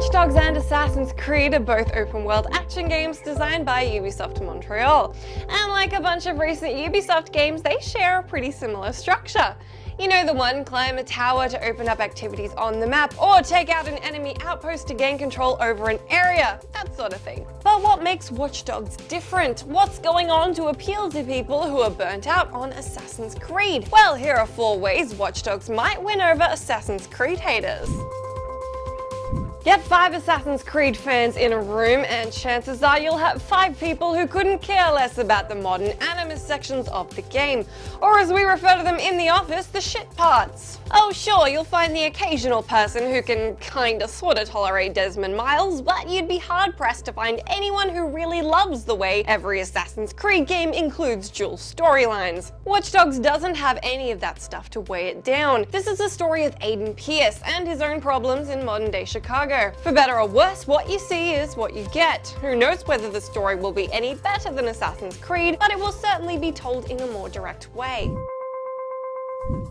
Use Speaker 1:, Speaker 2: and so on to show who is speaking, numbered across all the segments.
Speaker 1: Watch Dogs and Assassin's Creed are both open-world action games designed by Ubisoft Montreal. And like a bunch of recent Ubisoft games, they share a pretty similar structure. You know the one, climb a tower to open up activities on the map, or take out an enemy outpost to gain control over an area, that sort of thing. But what makes Watch Dogs different? What's going on to appeal to people who are burnt out on Assassin's Creed? Well, here are 4 ways Watch Dogs might win over Assassin's Creed haters. Get 5 Assassin's Creed fans in a room and chances are you'll have 5 people who couldn't care less about the modern animus sections of the game, or as we refer to them in the office, the shit parts. Oh sure, you'll find the occasional person who can kinda sorta tolerate Desmond Miles, but you'd be hard pressed to find anyone who really loves the way every Assassin's Creed game includes dual storylines. Watch Dogs doesn't have any of that stuff to weigh it down. This is the story of Aiden Pearce and his own problems in modern day Chicago. For better or worse, what you see is what you get. Who knows whether the story will be any better than Assassin's Creed, but it will certainly be told in a more direct way.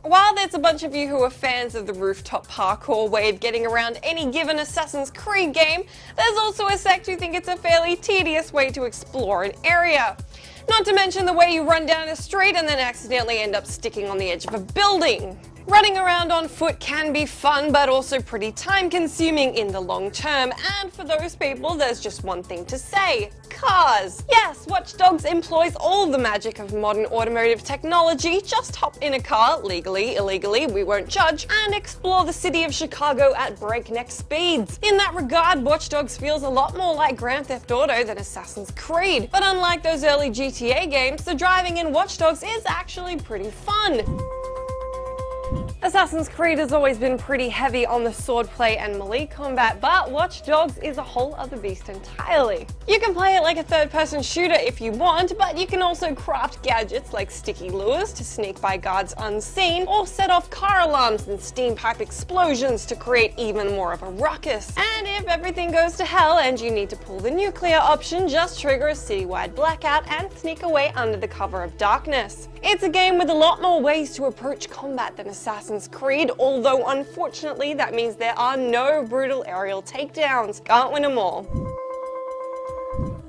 Speaker 1: While there's a bunch of you who are fans of the rooftop parkour way of getting around any given Assassin's Creed game, there's also a sect who think it's a fairly tedious way to explore an area. Not to mention the way you run down a street and then accidentally end up sticking on the edge of a building. Running around on foot can be fun, but also pretty time-consuming in the long term, and for those people, there's just one thing to say: cars! Yes, Watch Dogs employs all the magic of modern automotive technology. Just hop in a car, legally, illegally, we won't judge, and explore the city of Chicago at breakneck speeds. In that regard, Watch Dogs feels a lot more like Grand Theft Auto than Assassin's Creed, but unlike those early GTA games, the driving in Watch Dogs is actually pretty fun. Assassin's Creed has always been pretty heavy on the swordplay and melee combat, but Watch Dogs is a whole other beast entirely. You can play it like a third-person shooter if you want, but you can also craft gadgets like sticky lures to sneak by guards unseen, or set off car alarms and steam pipe explosions to create even more of a ruckus. And if everything goes to hell and you need to pull the nuclear option, just trigger a citywide blackout and sneak away under the cover of darkness. It's a game with a lot more ways to approach combat than Assassin's Creed, although unfortunately that means there are no brutal aerial takedowns. Can't win them all.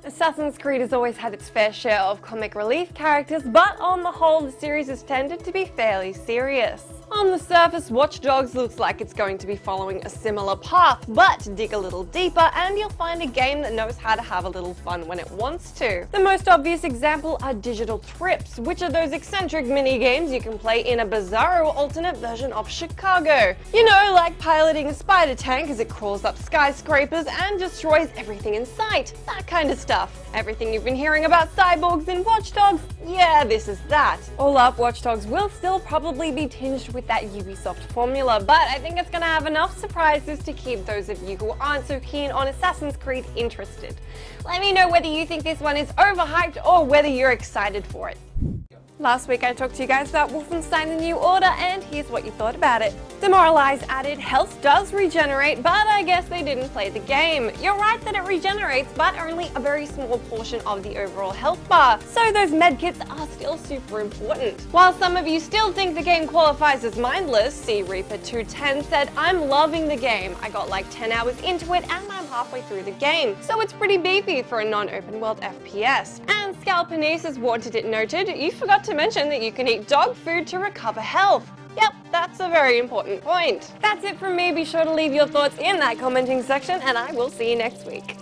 Speaker 1: Assassin's Creed has always had its fair share of comic relief characters, but on the whole the series has tended to be fairly serious. On the surface, Watch Dogs looks like it's going to be following a similar path, but dig a little deeper and you'll find a game that knows how to have a little fun when it wants to. The most obvious example are digital trips, which are those eccentric mini-games you can play in a bizarro alternate version of Chicago. You know, like piloting a spider tank as it crawls up skyscrapers and destroys everything in sight. That kind of stuff. Everything you've been hearing about cyborgs in Watch Dogs? Yeah, this is that. All up, Watch Dogs will still probably be tinged with that Ubisoft formula, but I think it's gonna have enough surprises to keep those of you who aren't so keen on Assassin's Creed interested. Let me know whether you think this one is overhyped or whether you're excited for it. Last week I talked to you guys about Wolfenstein: The New Order, and here's what you thought about it. Demoralize added health does regenerate, but I guess they didn't play the game. You're right that it regenerates, but only a very small portion of the overall health bar, so those medkits are still super important. While some of you still think the game qualifies as mindless, see Reaper210 said, "I'm loving the game. I got like 10 hours into it and I'm halfway through the game, so it's pretty beefy for a non-open world FPS." And Scalpanese has wanted it noted, you forgot to mention that you can eat dog food to recover health. Yep, that's a very important point. That's it from me. Be sure to leave your thoughts in that commenting section and I will see you next week.